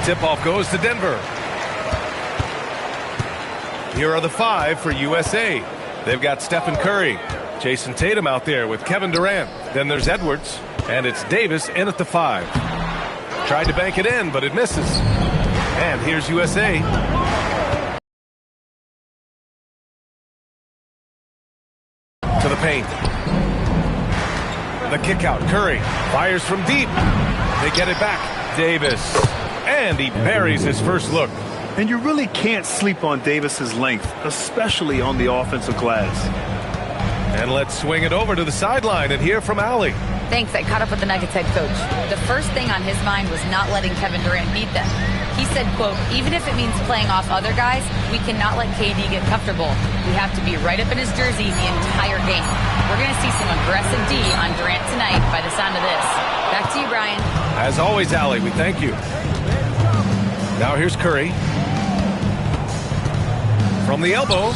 Tip-off goes to Denver. Here are the 5 for USA. They've got Stephen Curry, Jason Tatum out there with Kevin Durant. Then there's Edwards, and it's Davis in at the 5. Tried to bank it in, but it misses. And here's USA. To the paint. The kick out. Curry fires from deep. They get it back. Davis. And he buries his first look. And you really can't sleep on Davis's length, especially on the offensive glass. And let's swing it over to the sideline and hear from Allie. Thanks. I caught up with the Nuggets head coach. The first thing on his mind was not letting Kevin Durant beat them. He said, quote, even if it means playing off other guys, we cannot let KD get comfortable. We have to be right up in his jersey the entire game. We're going to see some aggressive D on Durant tonight by the sound of this. Back to you, Brian. As always, Allie, we thank you. Now here's Curry. From the elbow.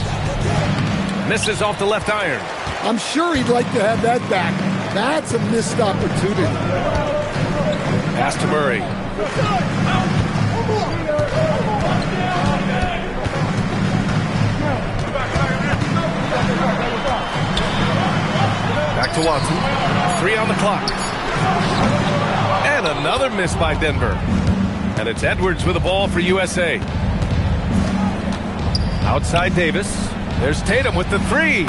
Misses off the left iron. I'm sure he'd like to have that back. That's a missed opportunity. Pass to Murray. Back to Watson. 3 on the clock. And another miss by Denver. And it's Edwards with the ball for USA. Outside Davis. There's Tatum with the 3.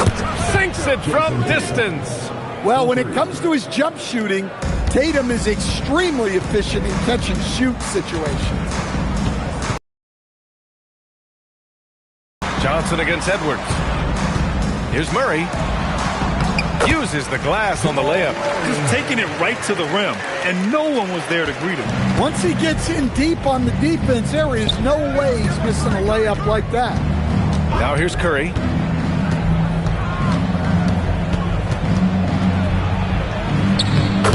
Sinks it from distance. Well, when it comes to his jump shooting, Tatum is extremely efficient in catch-and-shoot situations. Johnson against Edwards. Here's Murray. Uses the glass on the layup. Just taking it right to the rim, and no one was there to greet him. Once he gets in deep on the defense, there is no way he's missing a layup like that. Now here's Curry.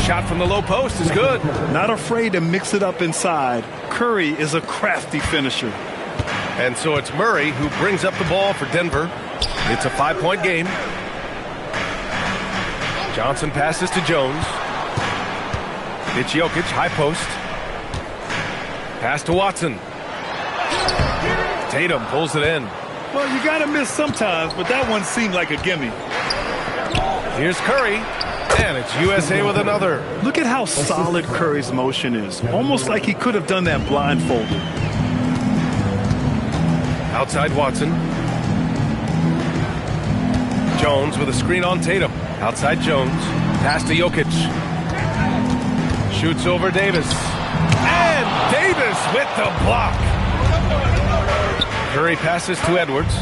Shot from the low post is good. Not afraid to mix it up inside. Curry is a crafty finisher. And so it's Murray who brings up the ball for Denver. It's a 5-point game. Johnson passes to Jones. It's Jokic, high post. Pass to Watson. Tatum pulls it in. Well, you got to miss sometimes, but that one seemed like a gimme. Here's Curry, and it's USA with another. Look at how solid Curry's motion is. Almost like he could have done that blindfolded. Outside Watson. Jones with a screen on Tatum. Outside Jones. Pass to Jokic. Shoots over Davis. And Davis with the block. Curry passes to Edwards.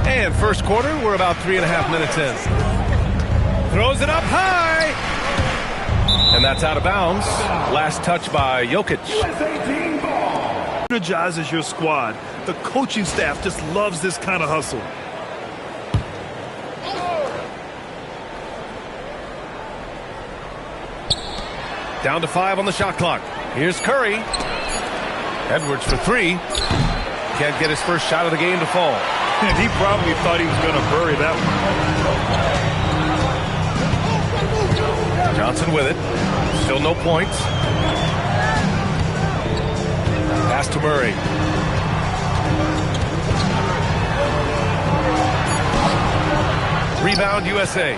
And first quarter, we're about 3.5 minutes in. Throws it up high. And that's out of bounds. Last touch by Jokic. Energizes your squad. The coaching staff just loves this kind of hustle. Down to 5 on the shot clock. Here's Curry. Edwards for 3. Can't get his first shot of the game to fall. And he probably thought he was going to bury that one. Johnson with it. Still no points. Pass to Murray. Rebound USA.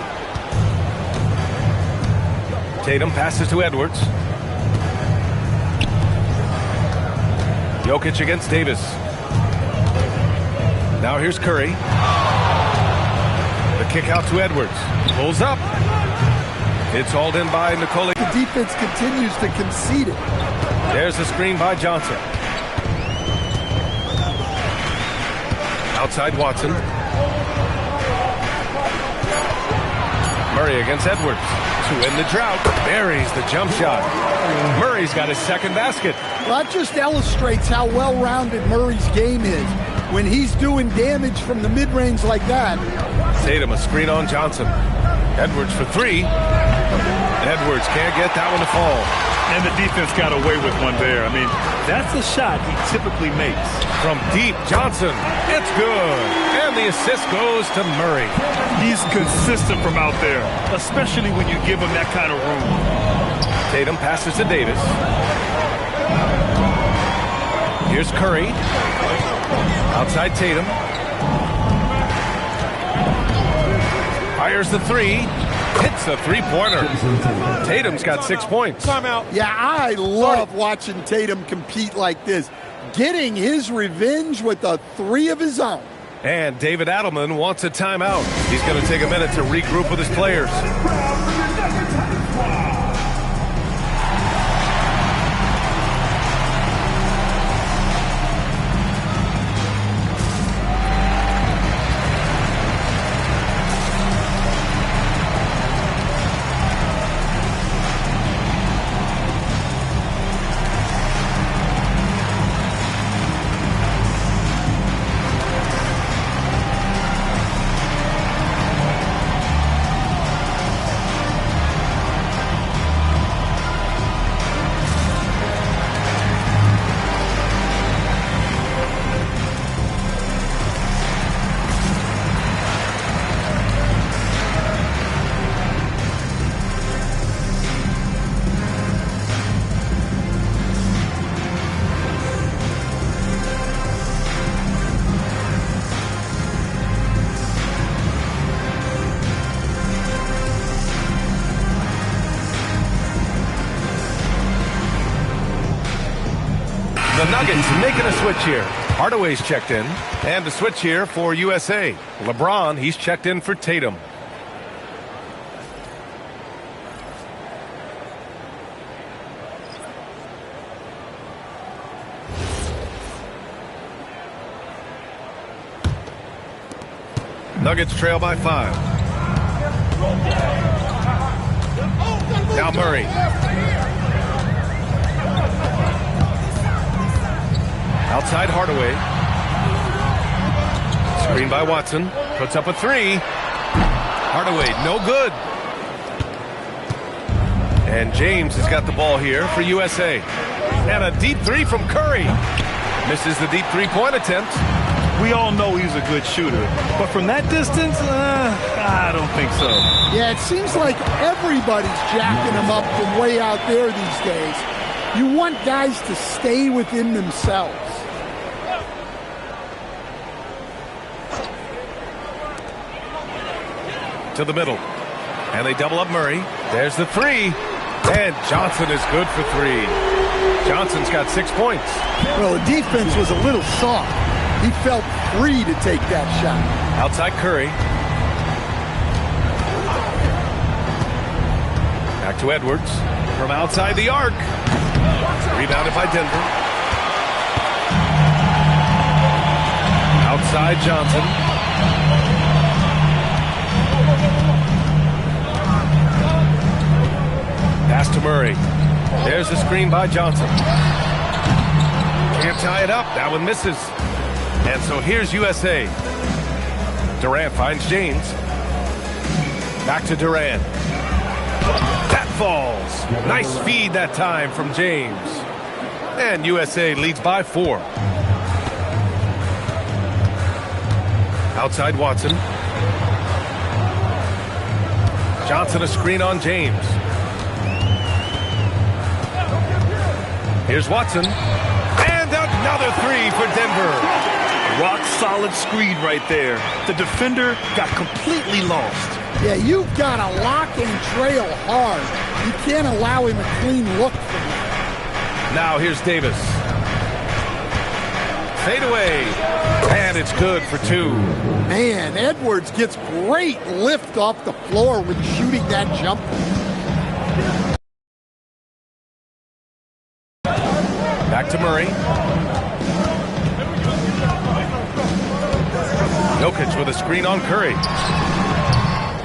Tatum passes to Edwards. Jokic against Davis. Now here's Curry. The kick out to Edwards. Pulls up. It's hauled in by Nikola. The defense continues to concede it. There's the screen by Johnson. Outside Watson. Murray against Edwards. To end the drought. Buries the jump shot. Murray's got his second basket. Well, that just illustrates how well-rounded Murray's game is. When he's doing damage from the mid-range like that. Tatum a screen on Johnson. Edwards for three. Edwards can't get that one to fall. And the defense got away with one there. I mean, that's a shot he typically makes. From deep, Johnson. It's good. And the assist goes to Murray. He's consistent from out there, especially when you give him that kind of room. Tatum passes to Davis. Here's Curry. Outside Tatum. Fires the three. Hits a three-pointer. Tatum's got 6 points. Yeah, I love watching Tatum compete like this. Getting his revenge with a three of his own. And David Adelman wants a timeout. He's going to take a minute to regroup with his players. The Nuggets making a switch here. Hardaway's checked in. And the switch here for USA. LeBron, he's checked in for Tatum. Nuggets trail by 5. Now Murray. Outside Hardaway. Screen by Watson. Puts up a three. Hardaway, no good. And James has got the ball here for USA. And a deep three from Curry. Misses the deep three-point attempt. We all know he's a good shooter. But from that distance, I don't think so. Yeah, it seems like everybody's jacking him up from way out there these days. You want guys to stay within themselves. To the middle. And they double up Murray. There's the three. And Johnson is good for three. Johnson's got 6 points. Well, the defense was a little soft. He felt free to take that shot. Outside Curry. Back to Edwards. From outside the arc. Rebounded by Denver. Outside Johnson. Pass to Murray. There's the screen by Johnson. Can't tie it up. That one misses. And so here's USA. Durant finds James. Back to Durant. That falls. Nice feed that time from James. And USA leads by 4. Outside Watson. Johnson a screen on James. Here's Watson. And another three for Denver. Rock solid screen right there. The defender got completely lost. Yeah, you've got to lock and trail hard. You can't allow him a clean look from that. Now here's Davis. Fade away. And it's good for 2. Man, Edwards gets great lift off the floor when shooting that jumper. Back to Murray. Jokic with a screen on Curry.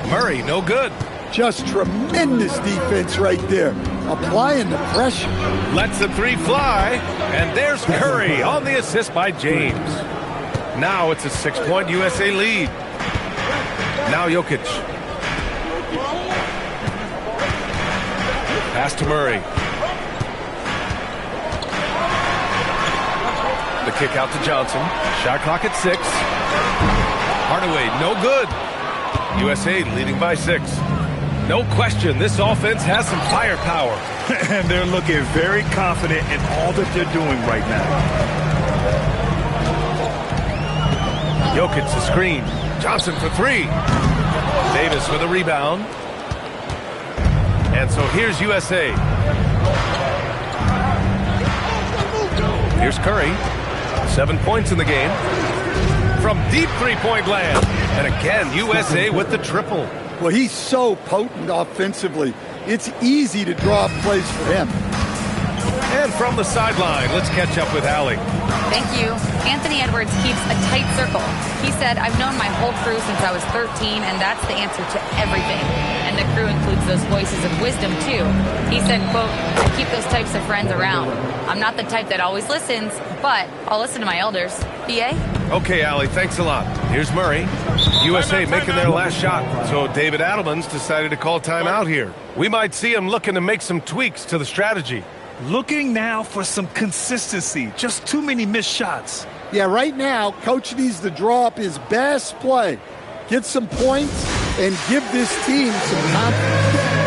Murray, no good. Just tremendous defense right there. Applying the pressure. Lets the three fly. And there's Curry on the assist by James. Now it's a 6-point USA lead. Now Jokic. Pass to Murray. The kick out to Johnson. Shot clock at 6. Hardaway, no good. USA leading by 6. No question, this offense has some firepower. And they're looking very confident in all that they're doing right now. Jokic the screen. Johnson for 3. Davis with a rebound. And so here's USA. Here's Curry. 7 points in the game. From deep three-point land. And again, USA with the triple. Well, he's so potent offensively. It's easy to draw plays for him. And from the sideline, let's catch up with Allie. Thank you. Anthony Edwards keeps a tight circle. He said, I've known my whole crew since I was 13, and that's the answer to everything. And the crew includes those voices of wisdom, too. He said, quote, I keep those types of friends around. I'm not the type that always listens, but I'll listen to my elders. BA? Okay, Allie, thanks a lot. Here's Murray. USA making their last shot. So David Adelman's decided to call timeout here. We might see him looking to make some tweaks to the strategy. Looking now for some consistency. Just too many missed shots. Yeah, right now, Coach needs to draw up his best play, get some points, and give this team some confidence.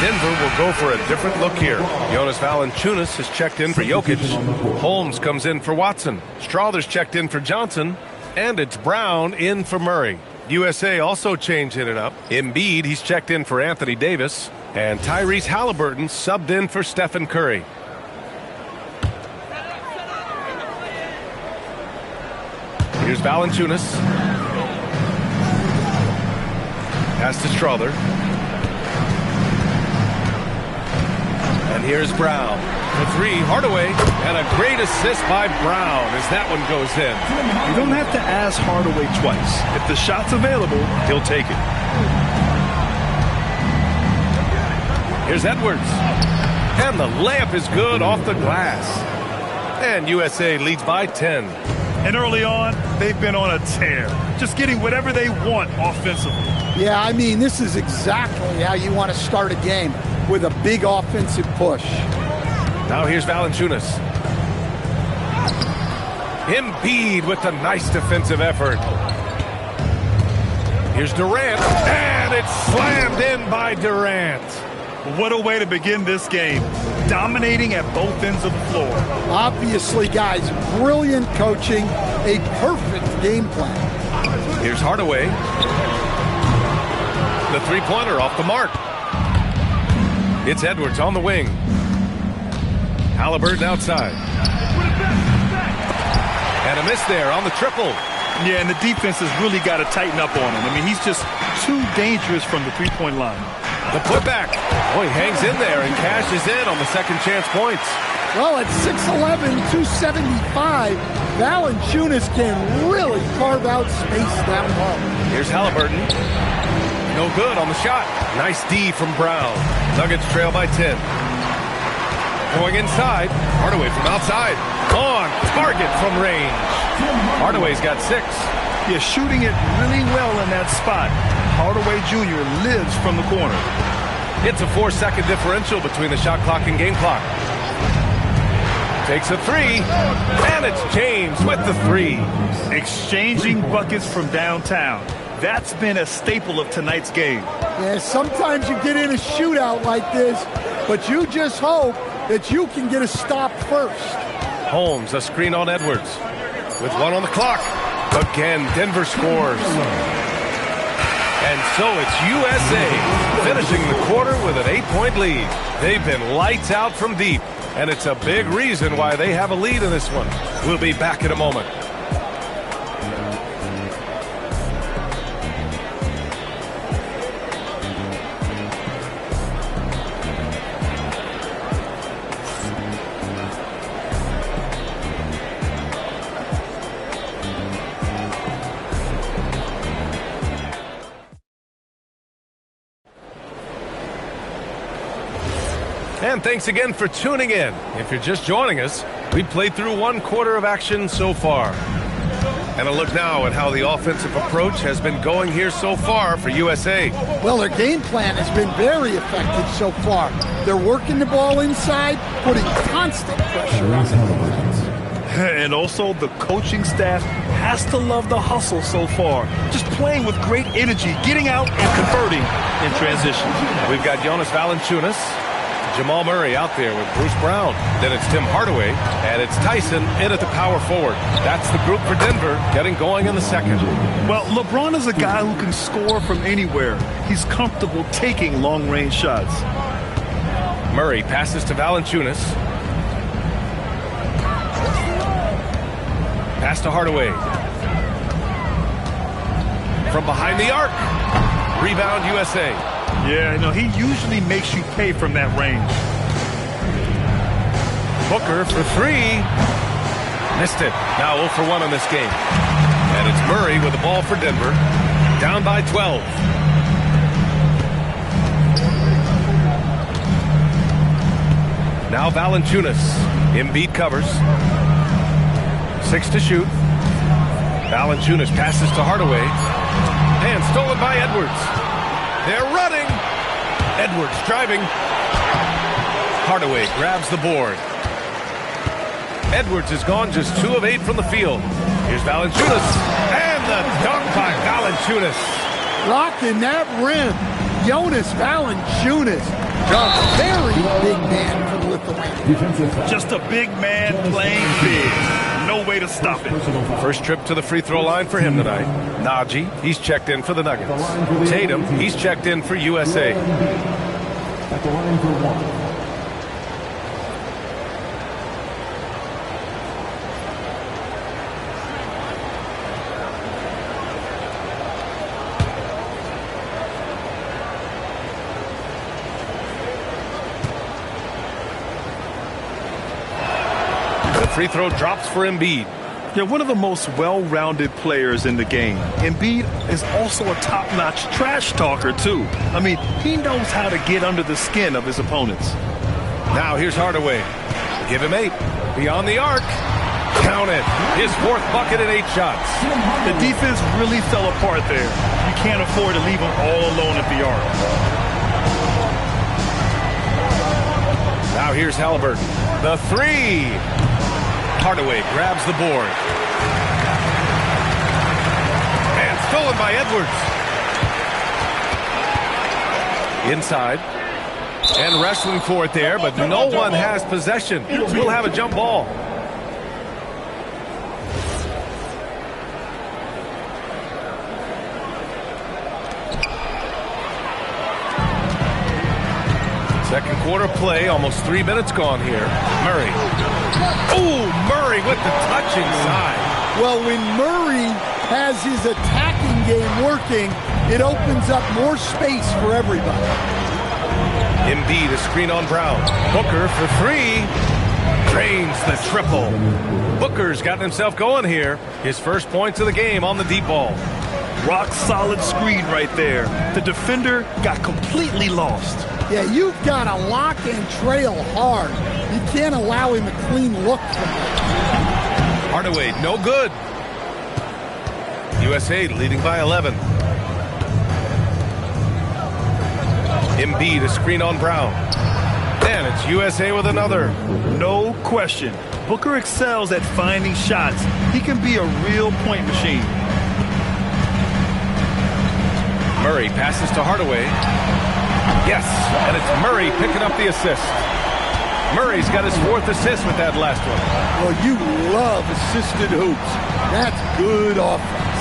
Denver will go for a different look here. Jonas Valanciunas has checked in for Jokic. Holmes comes in for Watson. Strawther's checked in for Johnson. And it's Brown in for Murray. USA also changing it up. Embiid, he's checked in for Anthony Davis. And Tyrese Halliburton subbed in for Stephen Curry. Here's Valanciunas. Pass to Strawther. And here's Brown. The 3, Hardaway. And a great assist by Brown as that one goes in. You don't have to ask Hardaway twice. If the shot's available, he'll take it. Here's Edwards. And the layup is good off the glass. And USA leads by 10. And early on, they've been on a tear. Just getting whatever they want offensively. Yeah, I mean, this is exactly how you want to start a game, with a big offensive push. Now here's Valanciunas. Embiid with a nice defensive effort. Here's Durant. And it's slammed in by Durant. What a way to begin this game. Dominating at both ends of the floor. Obviously, guys, brilliant coaching, a perfect game plan. Here's Hardaway. The three-pointer off the mark. It's Edwards on the wing. Halliburton outside. And a miss there on the triple. Yeah, and the defense has really got to tighten up on him. I mean, he's just too dangerous from the three-point line. The putback. Oh, he hangs in there and cashes in on the second chance points. Well, at 6'11", 275, Valanciunas can really carve out space down low. Here's Halliburton. No good on the shot. Nice D from Brown. Nuggets trail by 10. Going inside. Hardaway from outside. On target from range. Hardaway's got 6. Yeah, shooting it really well in that spot. Hardaway Jr. lives from the corner. It's a 4-second differential between the shot clock and game clock. Takes a 3. And it's James with the 3. Exchanging buckets from downtown. That's been a staple of tonight's game. Yeah, sometimes you get in a shootout like this, but you just hope that you can get a stop first. Holmes, a screen on Edwards. With 1 on the clock. Again, Denver scores. And so it's USA finishing the quarter with an 8-point lead. They've been lights out from deep, and it's a big reason why they have a lead in this one. We'll be back in a moment. And thanks again for tuning in. If you're just joining us, we played through 1 quarter of action so far. And a look now at how the offensive approach has been going here so far for USA. Well, their game plan has been very effective so far. They're working the ball inside, putting constant pressure on the opponents. And also, the coaching staff has to love the hustle so far. Just playing with great energy, getting out and converting in transition. We've got Jonas Valanciunas, Jamal Murray out there with Bruce Brown. Then it's Tim Hardaway, and it's Tyson in at the power forward. That's the group for Denver getting going in the second. Well, LeBron is a guy who can score from anywhere. He's comfortable taking long-range shots. Murray passes to Valanciunas. Pass to Hardaway. From behind the arc. Rebound USA. Yeah, he usually makes you pay from that range. Booker for 3. Missed it. Now 0 for 1 in this game. And it's Murray with the ball for Denver. Down by 12. Now Valanciunas. Embiid covers. 6 to shoot. Valanciunas passes to Hardaway. And stolen by Edwards. They're running. Edwards driving. Hardaway grabs the board. Edwards has gone just 2 of 8 from the field. Here's Valanciunas. And the dunk by Valanciunas. Rocking that rim. Jonas Valanciunas. Very big man for Lithuania. Just a big man playing big. No way to stop it. First trip to the free throw line for him tonight. Najee, he's checked in for the Nuggets. Tatum, he's checked in for USA. At the line for 1. Free throw drops for Embiid. Yeah, one of the most well-rounded players in the game. Embiid is also a top-notch trash talker, too. I mean, he knows how to get under the skin of his opponents. Now here's Hardaway. Give him 8. Beyond the arc. Count it. His 4th bucket in 8 shots. The defense really fell apart there. You can't afford to leave him all alone at the arc. Now here's Halliburton. The 3. Hardaway grabs the board. And stolen by Edwards. Inside. And wrestling for it there, but no one has possession. We'll have a jump ball. Second quarter play, almost 3 minutes gone here. Murray. Oh, Murray with the touch inside. Well, when Murray has his attacking game working, it opens up more space for everybody. Embiid, a screen on Brown. Booker for 3. Drains the triple. Booker's gotten himself going here. His first points of the game on the deep ball. Rock solid screen right there. The defender got completely lost. Yeah, you've got to lock and trail hard. You can't allow him a clean look from that. Hardaway, no good. USA leading by 11. Embiid, a screen on Brown. And it's USA with another. No question. Booker excels at finding shots. He can be a real point machine. Murray passes to Hardaway. Yes, and it's Murray picking up the assist. Murray's got his 4th assist with that last one. Well, you love assisted hoops. That's good offense.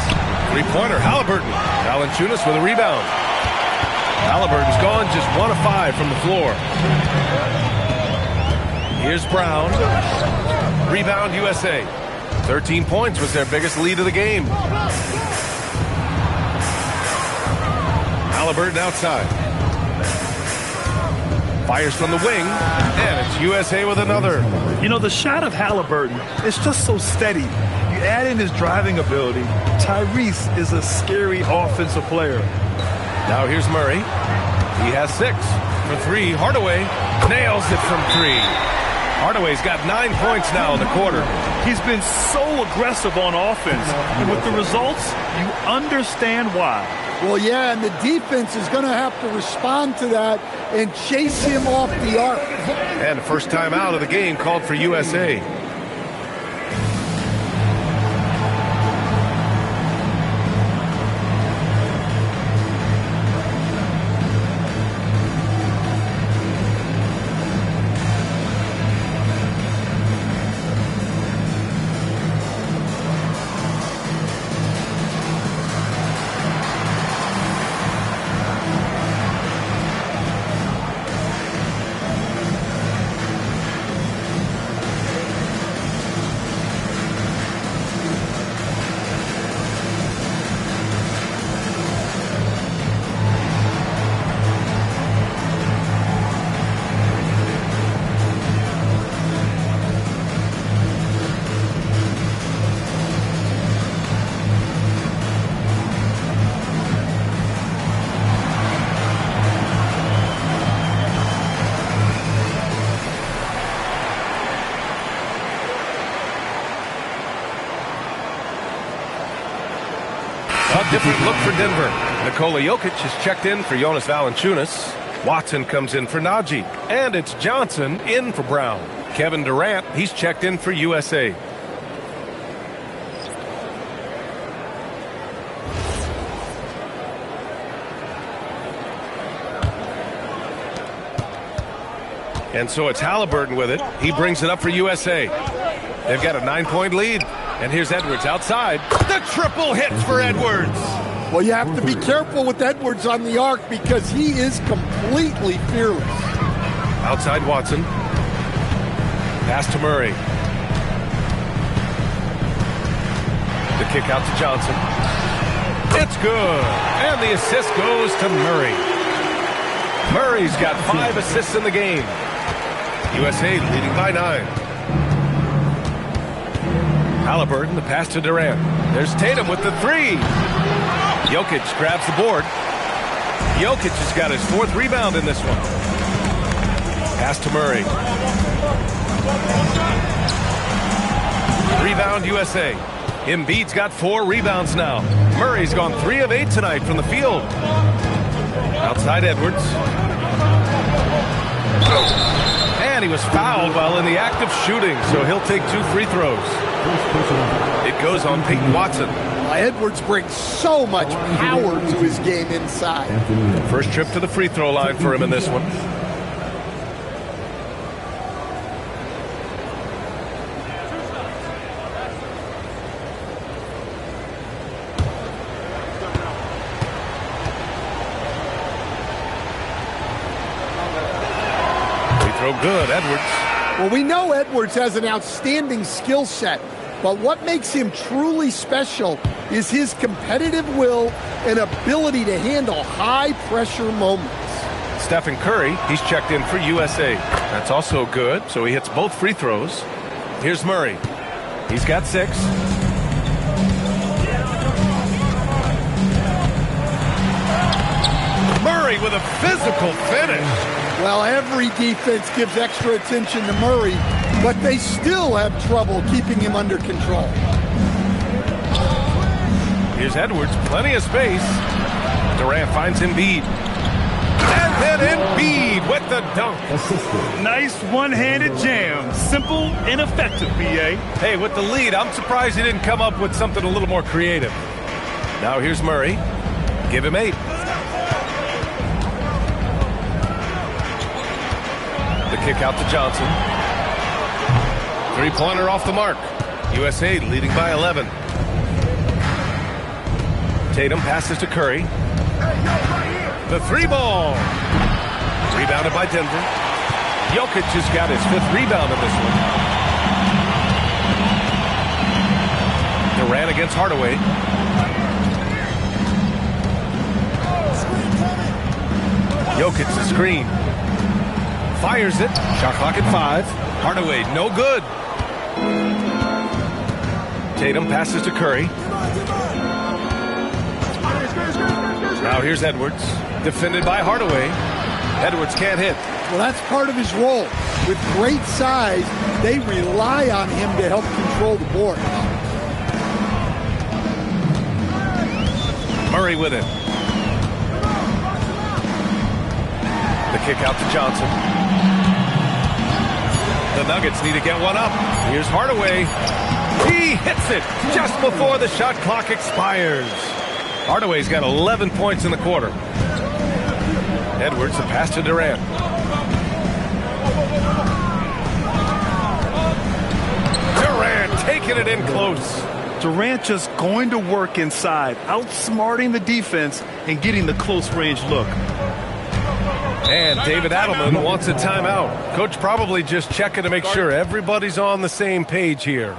Three-pointer, Halliburton. Valanciunas with a rebound. Halliburton's gone just 1 of 5 from the floor. Here's Brown. Rebound USA. 13 points was their biggest lead of the game. Halliburton outside. Fires from the wing, and it's USA with another. You know, the shot of Halliburton is just so steady. You add in his driving ability. Tyrese is a scary offensive player. Now here's Murray. He has 6. For 3, Hardaway nails it from 3. Hardaway's got 9 points now in the quarter. He's been so aggressive on offense. And with the results, you understand why. Well, yeah, and the defense is going to have to respond to that and chase him off the arc. And the first time out of the game called for USA. Different look for Denver. Nikola Jokic is checked in for Jonas Valanciunas. Watson comes in for Najee. And it's Johnson in for Brown. Kevin Durant, he's checked in for USA. And so it's Halliburton with it. He brings it up for USA. They've got a 9-point lead. And here's Edwards outside. The triple hits for Edwards. Well, you have to be careful with Edwards on the arc because he is completely fearless. Outside Watson. Pass to Murray. The kick out to Johnson. It's good. And the assist goes to Murray. Murray's got 5 assists in the game. USA leading by 9. Halliburton, the pass to Durant. There's Tatum with the 3. Jokic grabs the board. Jokic has got his 4th rebound in this one. Pass to Murray. Rebound USA. Embiid's got 4 rebounds now. Murray's gone 3 of 8 tonight from the field. Outside Edwards. And he was fouled while in the act of shooting, so he'll take 2 free throws. It goes on Peyton Watson. Edwards brings so much power to his game inside. First trip to the free throw line for him in this one. Free throw good, Edwards. Well, we know Edwards has an outstanding skill set, but what makes him truly special is his competitive will and ability to handle high-pressure moments. Stephen Curry, he's checked in for USA. That's also good, so he hits both free throws. Here's Murray. He's got 6. Murray with a physical finish. Well, every defense gives extra attention to Murray, but they still have trouble keeping him under control. Here's Edwards, plenty of space. Durant finds Embiid. And then Embiid with the dunk. Nice one-handed jam. Simple and effective, B.A. Hey, with the lead, I'm surprised he didn't come up with something a little more creative. Now here's Murray. Give him 8. kick out to Johnson. Three-pointer off the mark. USA leading by 11. Tatum passes to Curry. The three ball. Rebounded by Denver. Jokic has got his 5th rebound in this one. Durant against Hardaway. Jokic the screen. Fires it. Shot clock at 5. Hardaway, no good. Tatum passes to Curry. Now here's Edwards. Defended by Hardaway. Edwards can't hit. Well, that's part of his role. With great size, they rely on him to help control the board. Murray with it. The kick out to Johnson. The Nuggets need to get one up. Here's Hardaway. He hits it just before the shot clock expires. Hardaway's got 11 points in the quarter. Edwards, the pass to Durant. Durant taking it in close. Durant just going to work inside, outsmarting the defense and getting the close range look. And David Adelman wants a timeout. Coach probably just checking to make sure everybody's on the same page here.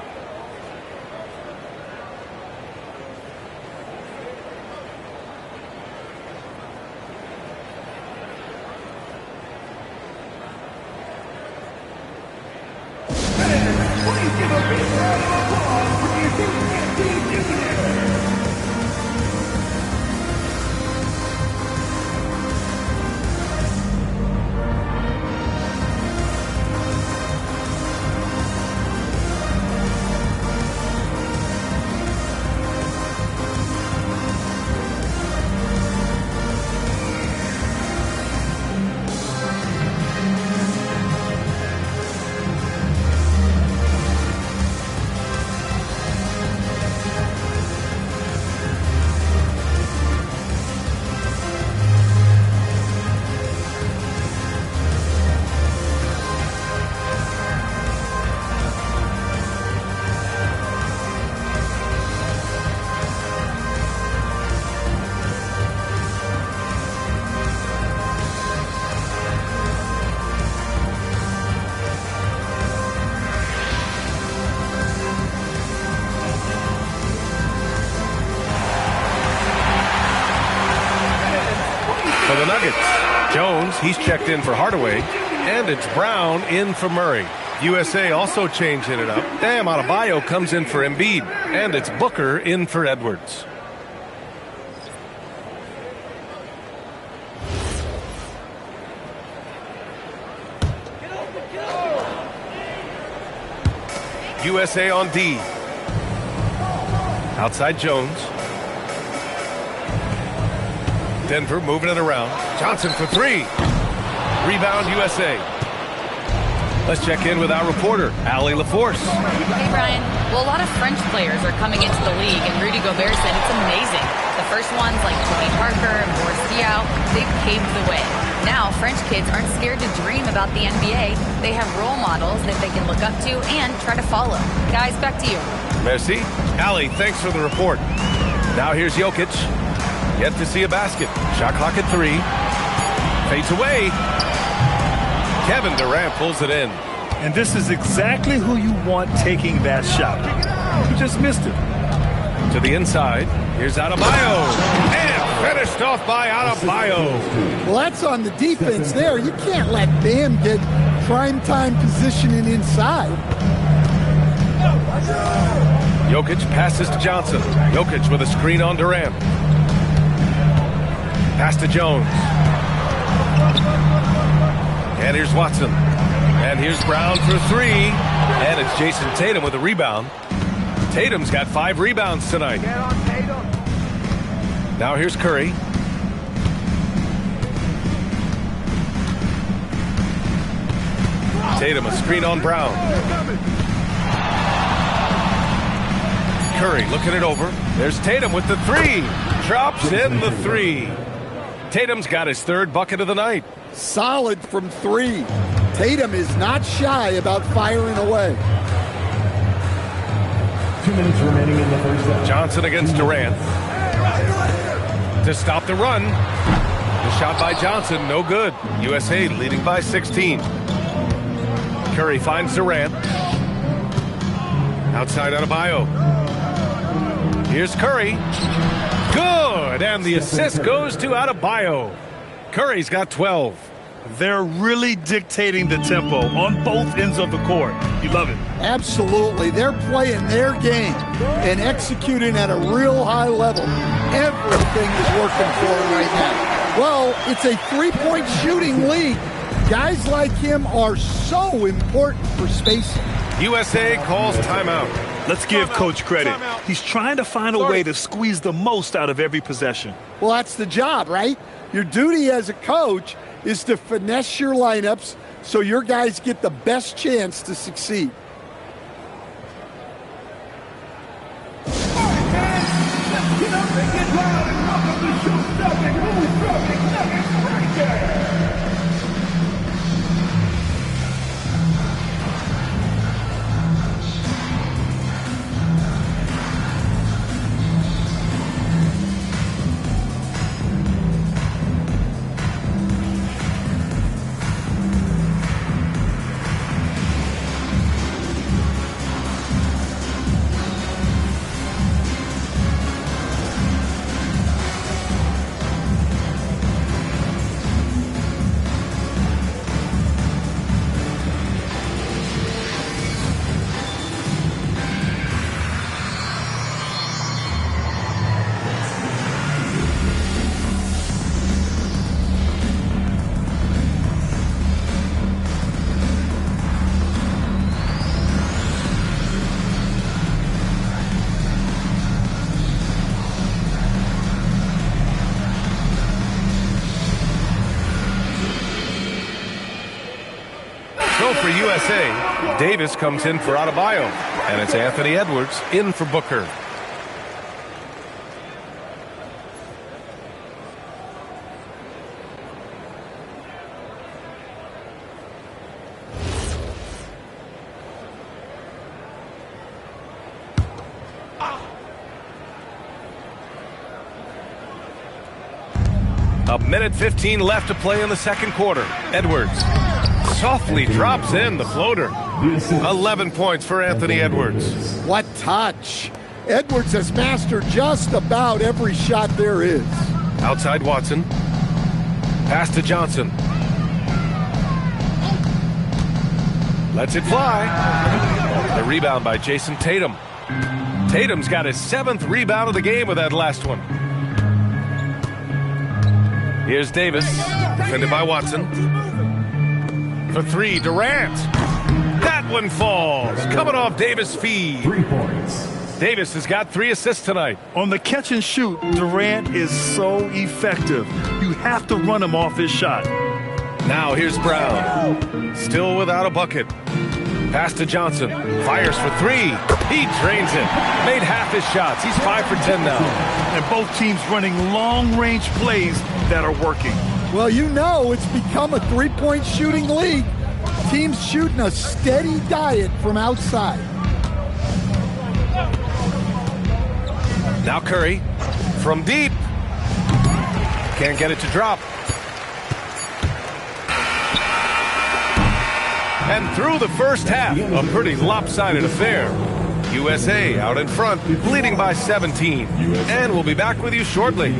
For the Nuggets, Jones, he's checked in for Hardaway, and it's Brown in for Murray. USA also changing it up. Bam Adebayo comes in for Embiid, and it's Booker in for Edwards. USA on D. Outside Jones. Denver moving it around. Johnson for 3. Rebound USA. Let's check in with our reporter, Allie LaForce. Hey, Brian. Well, a lot of French players are coming into the league, and Rudy Gobert said it's amazing. The first ones like Tony Parker and Boris Diaw, they've paved the way. Now, French kids aren't scared to dream about the NBA. They have role models that they can look up to and try to follow. Guys, back to you. Merci. Allie, thanks for the report. Now here's Jokic. Yet to see a basket. Shot clock at 3. Fades away. Kevin Durant pulls it in. And this is exactly who you want taking that shot. You just missed it. To the inside. Here's Adebayo. And finished off by Adebayo. Well, that's on the defense there. You can't let Bam get primetime positioning inside. Jokic passes to Johnson. Jokic with a screen on Durant. Pass to Jones. And here's Watson. And here's Brown for 3. And it's Jason Tatum with a rebound. Tatum's got 5 rebounds tonight. Now here's Curry. Tatum, a screen on Brown. Curry looking it over. There's Tatum with the 3. Drops in the 3. Tatum's got his 3rd bucket of the night. Solid from 3. Tatum is not shy about firing away. 2 minutes remaining in the first half. Johnson against Durant. To stop the run. The shot by Johnson, no good. USA leading by 16. Curry finds Durant. Outside Adebayo. Here's Curry. Good, and the assist goes to Adebayo. Curry's got 12. They're really dictating the tempo on both ends of the court. You love it. Absolutely. They're playing their game and executing at a real high level. Everything is working for them right now. Well, it's a three-point shooting league. Guys like him are so important for spacing. USA calls timeout. Let's give Coach credit. He's trying to find a way to squeeze the most out of every possession. Well, that's the job, right? Your duty as a coach is to finesse your lineups so your guys get the best chance to succeed. So for USA, Davis comes in for Adebayo, and it's Anthony Edwards in for Booker. A minute 15 left to play in the second quarter. Edwards softly drops in the floater. 11 points for Anthony Edwards. What touch. Edwards has mastered just about every shot there is. Outside Watson. Pass to Johnson. Lets it fly. The rebound by Jason Tatum. Tatum's got his 7th rebound of the game with that last one. Here's Davis, defended by Watson. For three, Durant. That one falls. Coming off Davis' feed. 3 points. Davis has got 3 assists tonight. On the catch and shoot, Durant is so effective. You have to run him off his shot. Now here's Brown. Still without a bucket. Pass to Johnson. Fires for 3. He drains it. Made half his shots. He's 5 for 10 now. And both teams running long-range plays that are working. Well, you know it's become a three-point shooting league. Teams shooting a steady diet from outside. Now Curry from deep. Can't get it to drop. And through the first half, a pretty lopsided affair. USA out in front, leading by 17. And we'll be back with you shortly.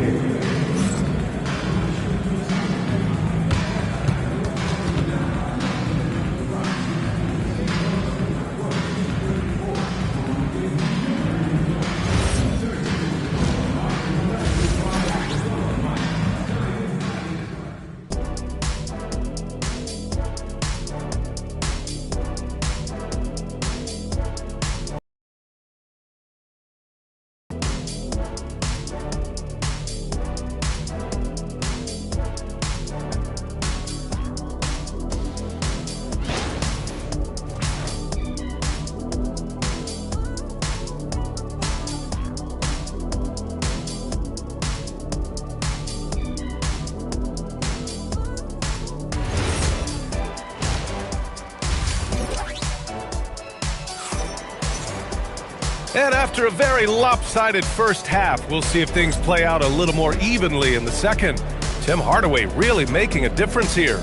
After a very lopsided first half, we'll see if things play out a little more evenly in the second. Tim Hardaway really making a difference here.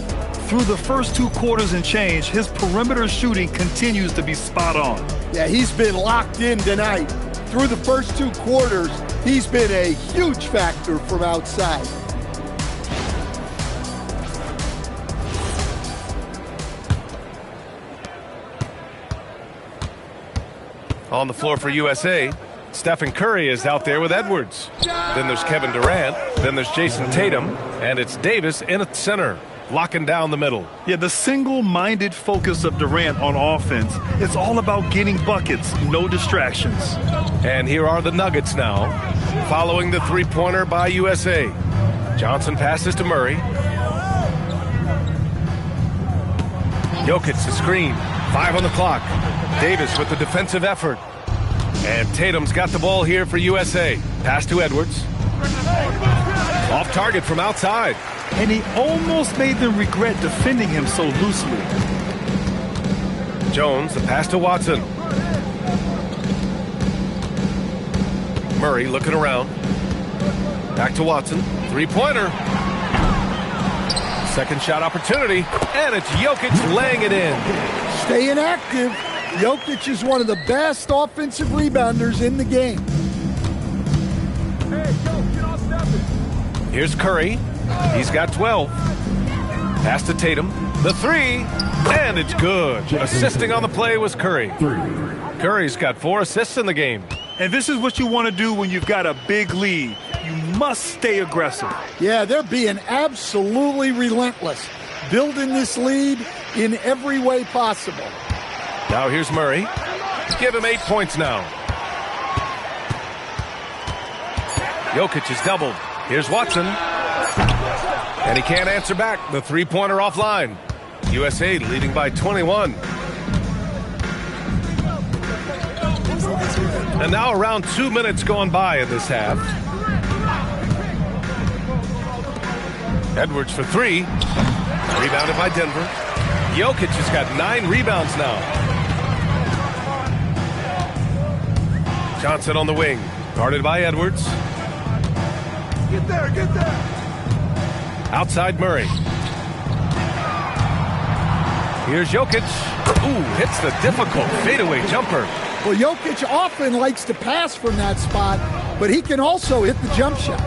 Through the first 2 quarters and change, his perimeter shooting continues to be spot on. Yeah, he's been locked in tonight. Through the first 2 quarters, he's been a huge factor from outside. On the floor for USA, Stephen Curry is out there with Edwards. Then there's Kevin Durant. Then there's Jason Tatum. And it's Davis in at center, locking down the middle. Yeah, the single-minded focus of Durant on offense, it's all about getting buckets, no distractions. And here are the Nuggets now, following the three-pointer by USA. Johnson passes to Murray. Jokic the screen. 5 on the clock. Davis with the defensive effort. And Tatum's got the ball here for USA. Pass to Edwards. Off target from outside. And he almost made them regret defending him so loosely. Jones, the pass to Watson. Murray looking around. Back to Watson. Three-pointer. Second shot opportunity. And it's Jokic laying it in. Staying active. Jokic is one of the best offensive rebounders in the game. Here's Curry. He's got 12. Pass to Tatum. The three. And it's good. Assisting on the play was Curry. Curry's got 4 assists in the game. And this is what you want to do when you've got a big lead. You must stay aggressive. Yeah, they're being absolutely relentless, building this lead in every way possible. Now here's Murray. Give him 8 points now. Jokic is doubled. Here's Watson. And he can't answer back. The three-pointer offline. USA leading by 21. And now around 2 minutes gone by in this half. Edwards for 3. Rebounded by Denver. Jokic has got 9 rebounds now. Johnson on the wing. Guarded by Edwards. Get there, get there. Outside Murray. Here's Jokic. Ooh, hits the difficult fadeaway jumper. Well, Jokic often likes to pass from that spot, but he can also hit the jump shot.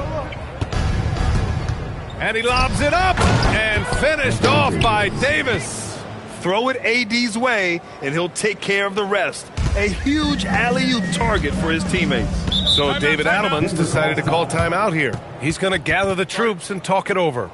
And he lobs it up and finished off by Davis. Throw it AD's way, and he'll take care of the rest. A huge alley-oop target for his teammates. So David Adelman's decided to call timeout here. He's going to gather the troops and talk it over.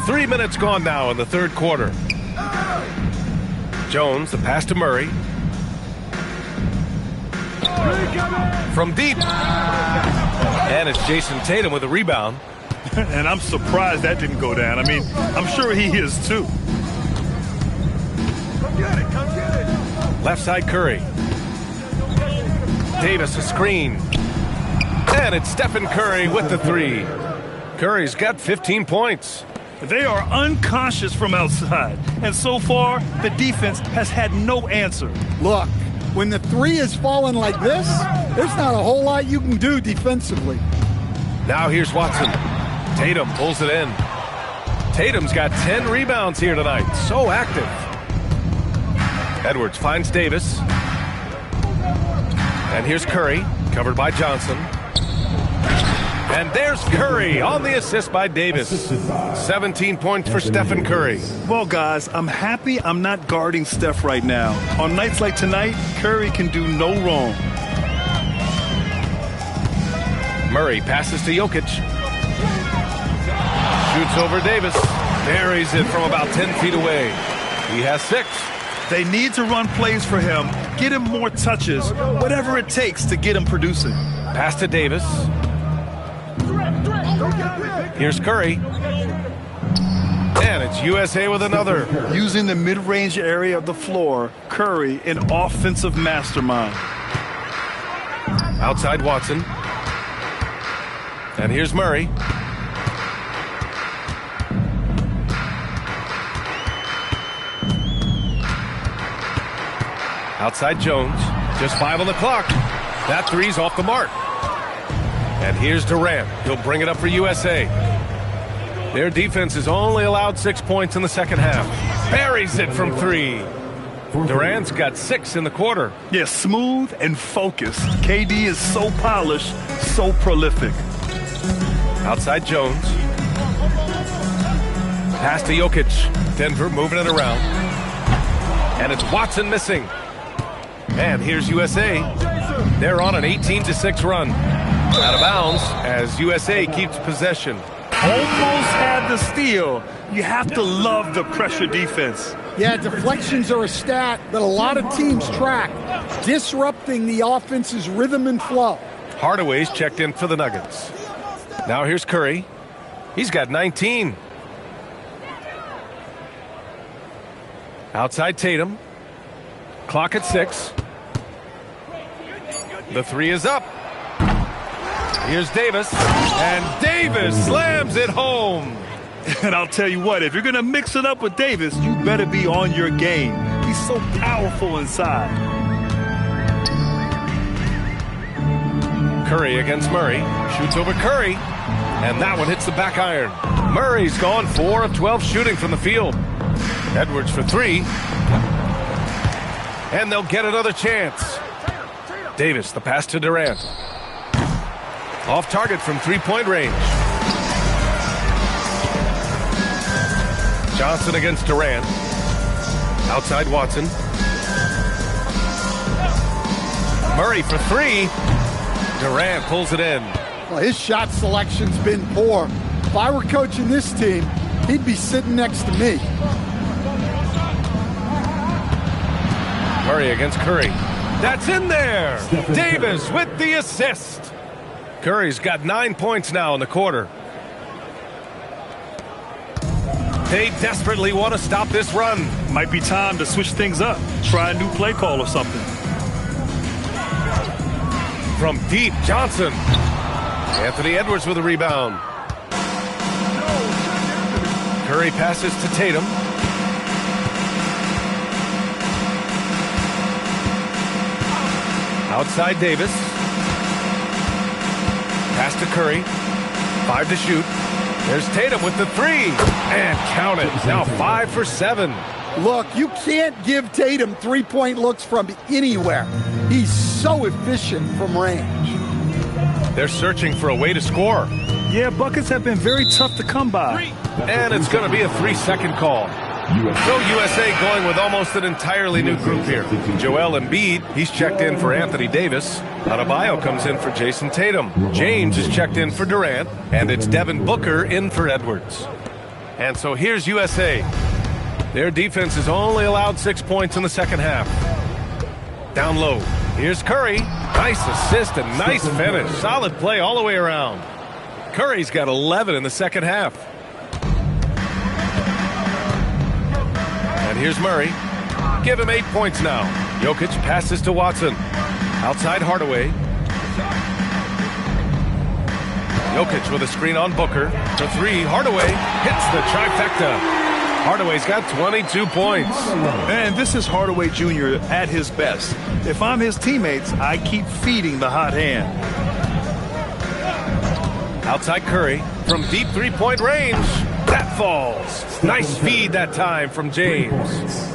Three minutes gone now in the third quarter. Jones, the pass to Murray. From deep. And it's Jason Tatum with a rebound. And I'm surprised that didn't go down. I mean, I'm sure he is too. Come get it, come get it. Left side Curry. Davis a screen. And it's Stephen Curry with the three. Curry's got 15 points. They are unconscious from outside, and so far, the defense has had no answer. Look, when the three is falling like this, there's not a whole lot you can do defensively. Now here's Watson. Tatum pulls it in. Tatum's got 10 rebounds here tonight. So active. Edwards finds Davis. And here's Curry, covered by Johnson. And there's Curry on the assist by Davis. 17 points for Stephen Curry. Well, guys, I'm happy I'm not guarding Steph right now. On nights like tonight, Curry can do no wrong. Murray passes to Jokic. Shoots over Davis. Buries it from about 10 feet away. He has 6. They need to run plays for him, get him more touches, whatever it takes to get him producing. Pass to Davis. Here's Curry. And it's USA with another. Using the mid-range area of the floor, Curry, an offensive mastermind. Outside Watson. And here's Murray. Outside Jones. Just 5 on the clock. That three's off the mark. And here's Durant. He'll bring it up for USA. Their defense has only allowed 6 points in the second half. Buries it from 3. Durant's got 6 in the quarter. Yeah, smooth and focused. KD is so polished, so prolific. Outside Jones. Pass to Jokic. Denver moving it around. And it's Watson missing. And here's USA. They're on an 18-6 run. Out of bounds as USA keeps possession. Almost had the steal. You have to love the pressure defense. Yeah, deflections are a stat that a lot of teams track, disrupting the offense's rhythm and flow. Hardaway's checked in for the Nuggets. Now here's Curry. He's got 19. Outside Tatum. Clock at 6. The three is up. Here's Davis. And Davis slams it home. And I'll tell you what, if you're going to mix it up with Davis, you better be on your game. He's so powerful inside. Curry against Murray. Shoots over Curry. And that one hits the back iron. Murray's gone 4 of 12 shooting from the field. Edwards for 3. And they'll get another chance. Davis, the pass to Durant. Off target from 3-point range. Johnson against Durant. Outside Watson. Murray for 3. Durant pulls it in. Well, his shot selection's been poor. If I were coaching this team, he'd be sitting next to me. Murray against Curry. That's in there. Davis with the assist. Curry's got 9 points now in the quarter. They desperately want to stop this run. Might be time to switch things up. Try a new play call or something. From deep, Johnson. Anthony Edwards with a rebound. Curry passes to Tatum. Outside Davis. Pass to Curry. 5 to shoot. There's Tatum with the 3. And count it. Now 5 for 7. Look, you can't give Tatum three-point looks from anywhere. He's so efficient from range. They're searching for a way to score. Yeah, buckets have been very tough to come by. And it's going to be a 3-second call. So USA going with almost an entirely new group here. Joel Embiid, he's checked in for Anthony Davis. Adebayo comes in for Jason Tatum. James is checked in for Durant. And it's Devin Booker in for Edwards. And so here's USA. Their defense has only allowed 6 points in the second half. Down low. Here's Curry. Nice assist and nice finish. Solid play all the way around. Curry's got 11 in the second half. And here's Murray. Give him 8 points now. Jokic passes to Watson. Outside Hardaway. Jokic with a screen on Booker. For three, Hardaway hits the trifecta. Hardaway's got 22 points. And this is Hardaway Jr. at his best. If I'm his teammates, I keep feeding the hot hand. Outside Curry from deep three-point range. That falls. Nice feed that time from James.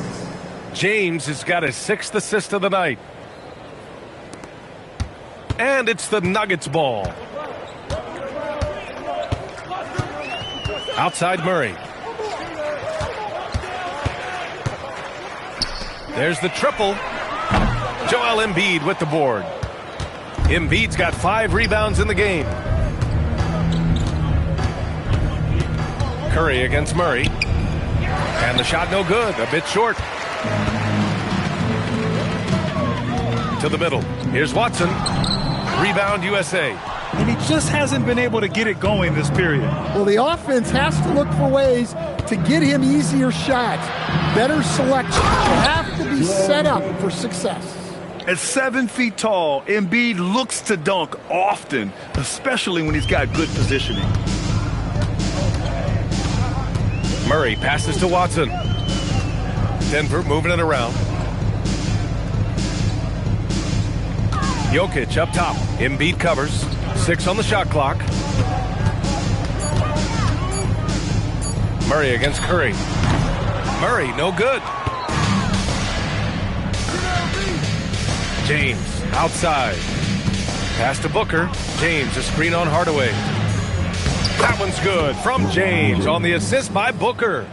James has got his 6th assist of the night. And it's the Nuggets ball. Outside Murray. There's the triple. Joel Embiid with the board. Embiid's got 5 rebounds in the game. Curry against Murray. And the shot no good, a bit short. To the middle. Here's Watson. Rebound USA. And he just hasn't been able to get it going this period. Well, the offense has to look for ways to get him easier shots, better selection. You have to be set up for success. At 7 feet tall, Embiid looks to dunk often, especially when he's got good positioning. Murray passes to Watson. Denver moving it around. Jokic up top. Embiid covers. 6 on the shot clock. Murray against Curry. Murray, no good. James, outside. Pass to Booker. James, a screen on Hardaway. That one's good from James on the assist by Booker.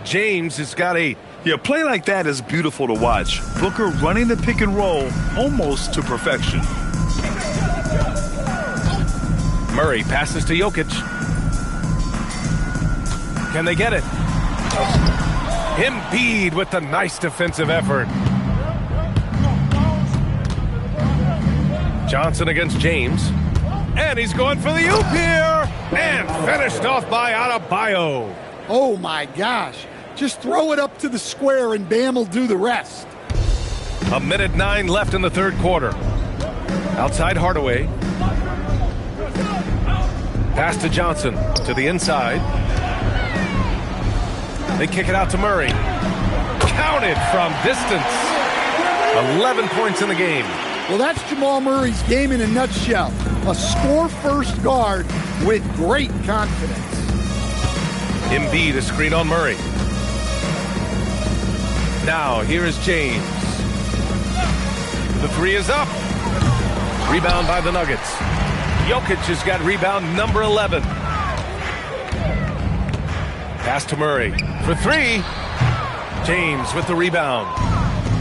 James has got 8. Yeah, play like that is beautiful to watch. Booker running the pick and roll almost to perfection. Murray passes to Jokic. Can they get it? Embiid with the nice defensive effort. Johnson against James. And he's going for the oop here. And finished off by Adebayo. Oh, my gosh. Just throw it up to the square and Bam will do the rest. 1:09 left in the third quarter. Outside Hardaway. Pass to Johnson to the inside. They kick it out to Murray. Counted from distance. 11 points in the game. Well, that's Jamal Murray's game in a nutshell. A score-first guard with great confidence. Embiid, a screen on Murray. Now, here is James. The 3 is up. Rebound by the Nuggets. Jokic has got rebound number 11. Pass to Murray for 3. James with the rebound.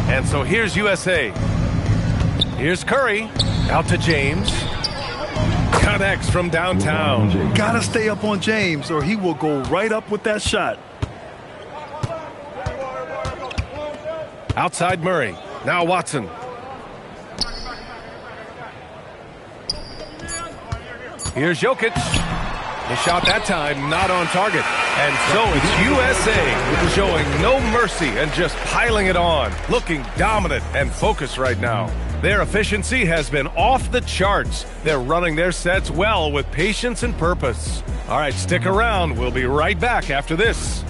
And so here's USA. Here's Curry. Out to James. Connects from downtown. Gotta stay up on James or he will go right up with that shot. Outside Murray. Now Watson. Here's Jokic. The shot that time not on target. And so it's USA showing no mercy and just piling it on. Looking dominant and focused right now. Their efficiency has been off the charts. They're running their sets well with patience and purpose. All right, stick around. We'll be right back after this.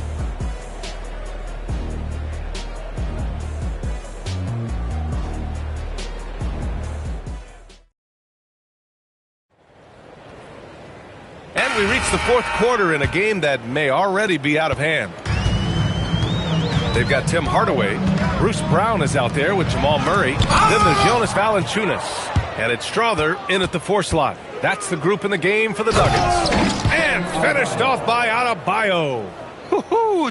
And we reach the fourth quarter in a game that may already be out of hand. They've got Tim Hardaway. Bruce Brown is out there with Jamal Murray. Then there's Jonas Valanciunas. And it's Strother in at the 4 slot. That's the group in the game for the Nuggets. And finished off by Adebayo.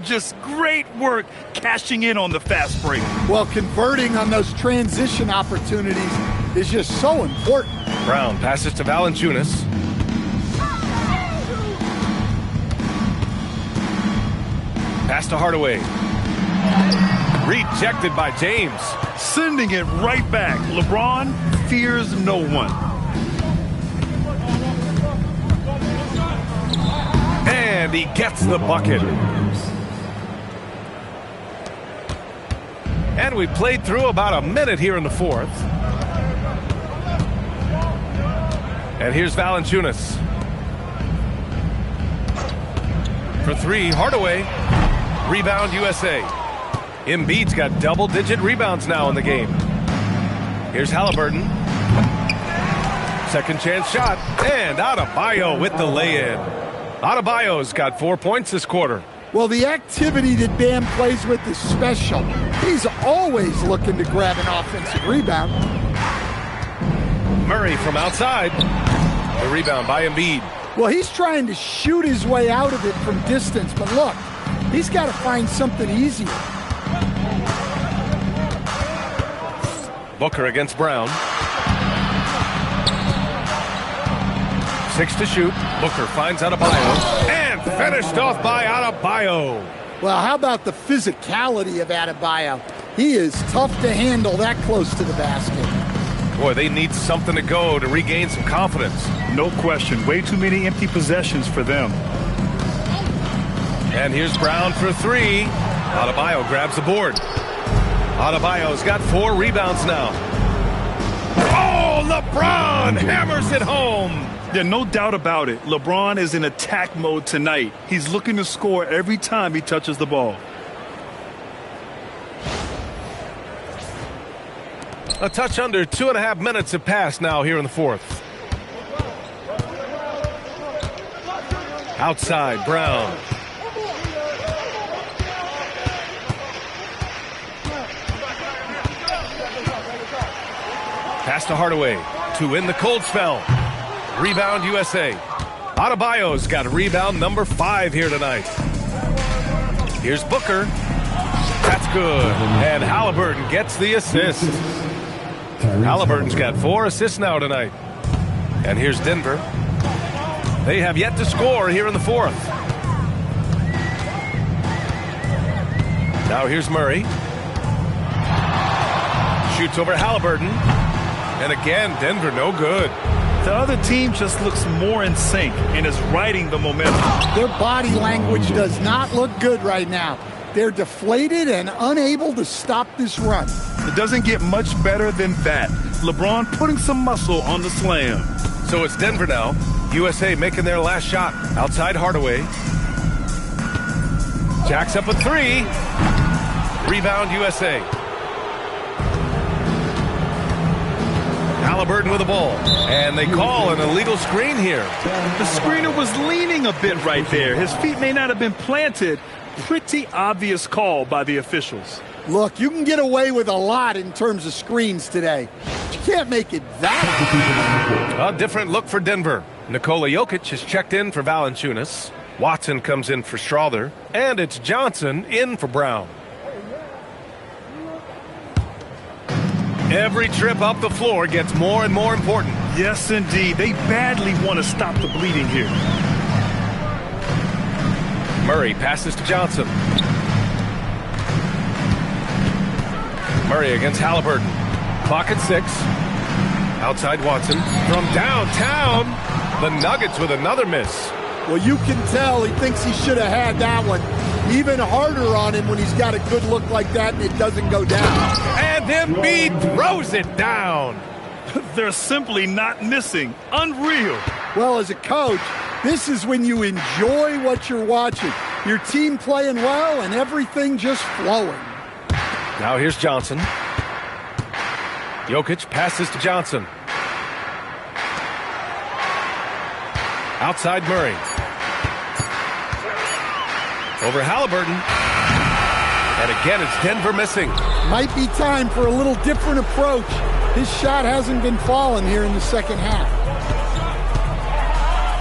Just great work cashing in on the fast break. Well, converting on those transition opportunities is just so important. Brown passes to Valanciunas. Pass to Hardaway. Rejected by James. Sending it right back. LeBron fears no one. And he gets the bucket. And we played through about a minute here in the fourth. And here's Valanciunas. For three, Hardaway. Rebound USA. Embiid's got double-digit rebounds now in the game. Here's Halliburton. Second chance shot. And Adebayo with the lay-in. Adebayo's got 4 points this quarter. Well, the activity that Bam plays with is special. He's always looking to grab an offensive rebound. Murray from outside. The rebound by Embiid. Well, he's trying to shoot his way out of it from distance, but look, he's got to find something easier. Booker against Brown. 6 to shoot. Booker finds Adebayo. And finished off by Adebayo. Well, how about the physicality of Adebayo? He is tough to handle that close to the basket. Boy, they need something to go to regain some confidence. No question. Way too many empty possessions for them. And here's Brown for three. Adebayo grabs the board. Adebayo's got 4 rebounds now. Oh, LeBron hammers it home. Yeah, no doubt about it. LeBron is in attack mode tonight. He's looking to score every time he touches the ball. A touch under 2.5 minutes have passed now here in the fourth. Outside, Brown. Pass to Hardaway to win the cold spell. Rebound USA. Adebayo's got rebound number 5 here tonight. Here's Booker. That's good. And Halliburton gets the assist. Halliburton's got 4 assists now tonight. And here's Denver. They have yet to score here in the fourth. Now here's Murray. Shoots over Halliburton. And again, Denver no good. The other team just looks more in sync and is riding the momentum. Their body language does not look good right now. They're deflated and unable to stop this run. It doesn't get much better than that. LeBron putting some muscle on the slam. So it's Denver now. USA making their last shot. Outside Hardaway. Jacks up a 3. Rebound USA. Halliburton with the ball. And they call an illegal screen here. The screener was leaning a bit right there. His feet may not have been planted. Pretty obvious call by the officials. Look, you can get away with a lot in terms of screens today. You can't make it that. A different look for Denver. Nikola Jokic has checked in for Valanciunas. Watson comes in for Strother. And it's Johnson in for Brown. Every trip up the floor gets more and more important. Yes, indeed. They badly want to stop the bleeding here. Murray passes to Johnson. Murray against Halliburton. Clock at 6. Outside Watson. From downtown, the Nuggets with another miss. Well, you can tell he thinks he should have had that one. Even harder on him when he's got a good look like that and it doesn't go down. And Embiid throws it down. They're simply not missing. Unreal. Well, as a coach, this is when you enjoy what you're watching. Your team playing well and everything just flowing. Now here's Johnson. Jokic passes to Johnson. Outside Murray. Over Halliburton. And again, it's Denver missing. Might be time for a little different approach. His shot hasn't been falling here in the second half.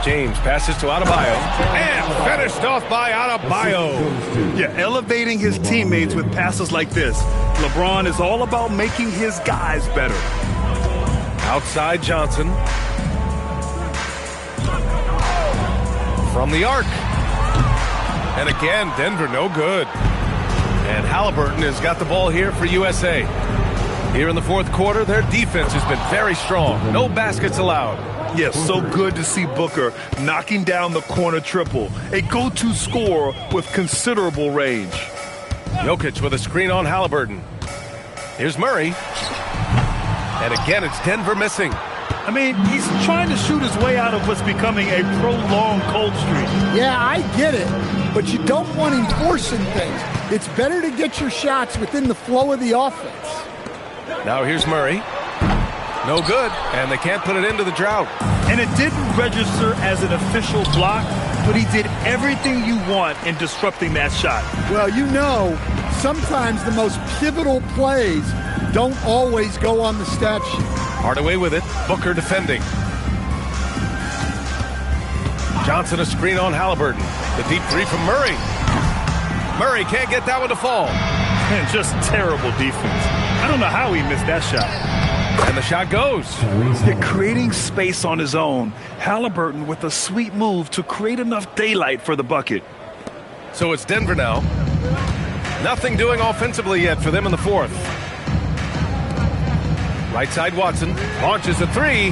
James passes to Adebayo. And finished off by Adebayo. Yeah, elevating his teammates with passes like this. LeBron is all about making his guys better. Outside Johnson. From the arc. And again, Denver no good. And Halliburton has got the ball here for USA. Here in the fourth quarter, their defense has been very strong. No baskets allowed. Yes, so good to see Booker knocking down the corner triple. A go-to scorer with considerable range. Jokic with a screen on Halliburton. Here's Murray. And again, it's Denver missing. I mean, he's trying to shoot his way out of what's becoming a prolonged cold streak. Yeah, I get it, but you don't want him forcing things. It's better to get your shots within the flow of the offense. Now here's Murray. No good, and they can't put it into the drought. And it didn't register as an official block, but he did everything you want in disrupting that shot. Well, you know, sometimes the most pivotal plays don't always go on the stat sheet. Hardaway with it. Booker defending. Johnson a screen on Halliburton. The deep three from Murray. Murray can't get that one to fall. And just terrible defense. I don't know how he missed that shot. And the shot goes. They're creating space on his own. Halliburton with a sweet move to create enough daylight for the bucket. So it's Denver now. Nothing doing offensively yet for them in the fourth. Right side Watson launches a three.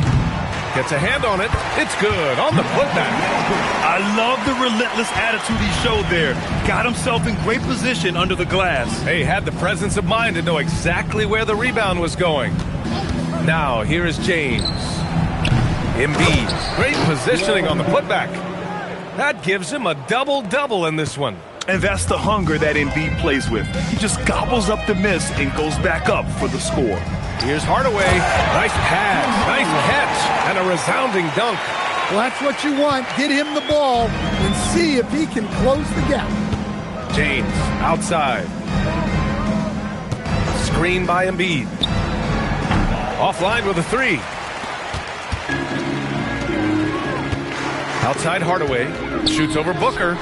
Gets a hand on it. It's good on the putback. I love the relentless attitude he showed there. Got himself in great position under the glass. Hey, had the presence of mind to know exactly where the rebound was going. Now, here is James. Embiid. Great positioning on the putback. That gives him a double-double in this one. And that's the hunger that Embiid plays with. He just gobbles up the miss and goes back up for the score. Here's Hardaway. Nice pass, nice catch, and a resounding dunk. Well, that's what you want. Get him the ball and see if he can close the gap. James outside. Screen by Embiid. Offline with a three. Outside Hardaway. Shoots over Booker.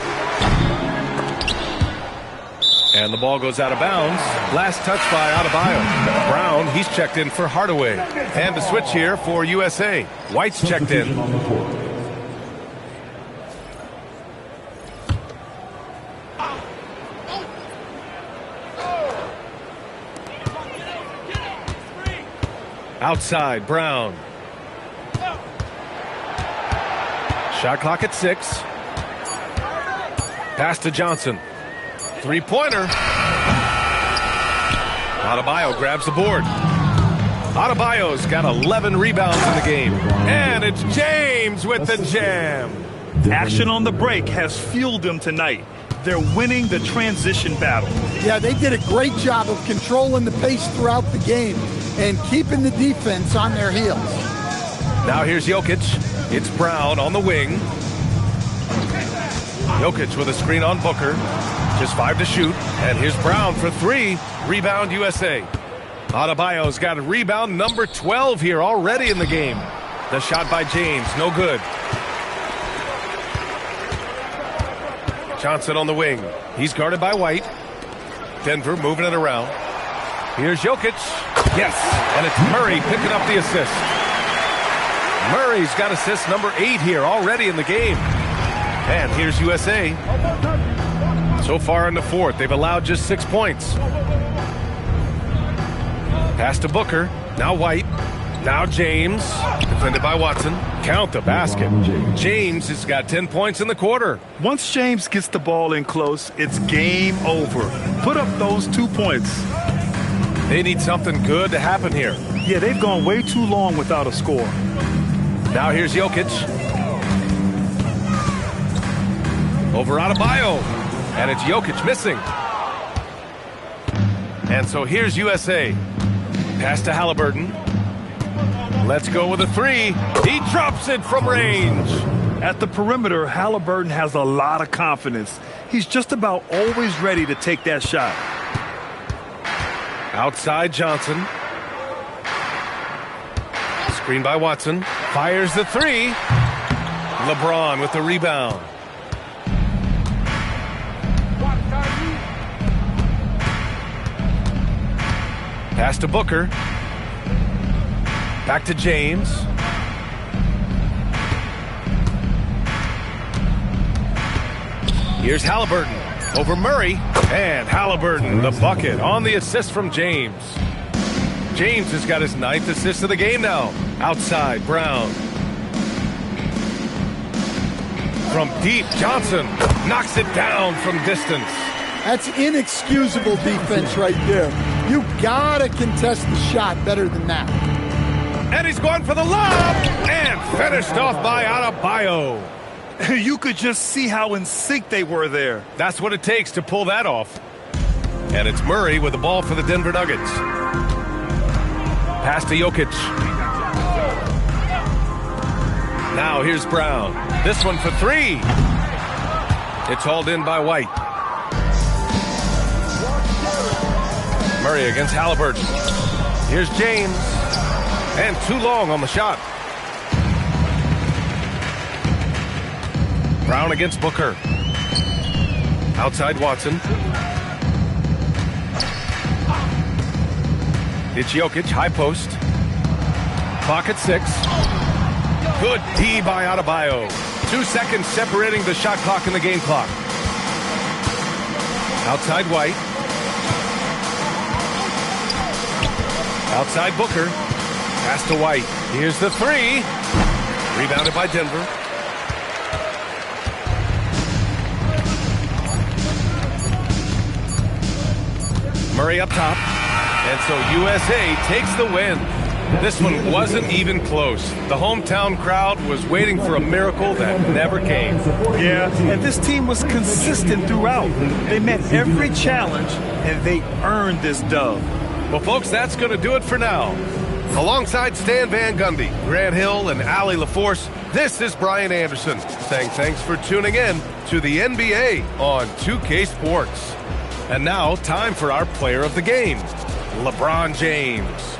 And the ball goes out of bounds. Last touch by Adebayo. Brown, he's checked in for Hardaway. And to switch here for USA. White's checked in. Outside, Brown. Shot clock at 6. Pass to Johnson. Three-pointer. Adebayo grabs the board. Adebayo's got 11 rebounds in the game. And it's James with the jam. Action on the break has fueled them tonight. They're winning the transition battle. Yeah, they did a great job of controlling the pace throughout the game and keeping the defense on their heels. Now here's Jokic. It's Brown on the wing. Jokic with a screen on Booker. Just 5 to shoot. And here's Brown for 3. Rebound USA. Adebayo's got a rebound number 12 here already in the game. The shot by James, no good. Johnson on the wing. He's guarded by White. Denver moving it around. Here's Jokic. Yes, and it's Murray picking up the assist. Murray's got assist number 8 here already in the game. And here's USA. So far in the fourth, they've allowed just 6 points. Pass to Booker. Now White. Now James. Defended by Watson. Count the basket. James has got 10 points in the quarter. Once James gets the ball in close, it's game over. Put up those 2 points. They need something good to happen here. Yeah, they've gone way too long without a score. Now here's Jokic. Over Adebayo. And it's Jokic missing. And so here's USA. Pass to Halliburton. Let's go with a 3. He drops it from range. At the perimeter, Halliburton has a lot of confidence. He's just about always ready to take that shot. Outside Johnson. Screen by Watson. Fires the 3. LeBron with the rebound. Pass to Booker. Back to James. Here's Halliburton over Murray. And Halliburton, the bucket on the assist from James. James has got his 9th assist of the game now. Outside, Brown. From deep, Johnson knocks it down from distance. That's inexcusable defense right there. You gotta contest the shot better than that. And he's going for the lob and finished off by Adebayo. You could just see how in sync they were there. That's what it takes to pull that off. And it's Murray with the ball for the Denver Nuggets. Pass to Jokic. Now here's Brown. This one for three. It's hauled in by White. Murray against Halliburton. Here's James. And too long on the shot. Brown against Booker. Outside Watson. It's Jokic, high post. Clock at 6. Good D by Adebayo. 2 seconds separating the shot clock and the game clock. Outside White. Outside Booker. Pass to White. Here's the three. Rebounded by Denver. Murray up top. And so USA takes the win. This one wasn't even close. The hometown crowd was waiting for a miracle that never came. Yeah, and this team was consistent throughout. They met every challenge, and they earned this dub. Well, folks, that's going to do it for now. Alongside Stan Van Gundy, Grant Hill, and Allie LaForce, this is Brian Anderson saying thanks for tuning in to the NBA on 2K Sports. And now, time for our player of the game, LeBron James.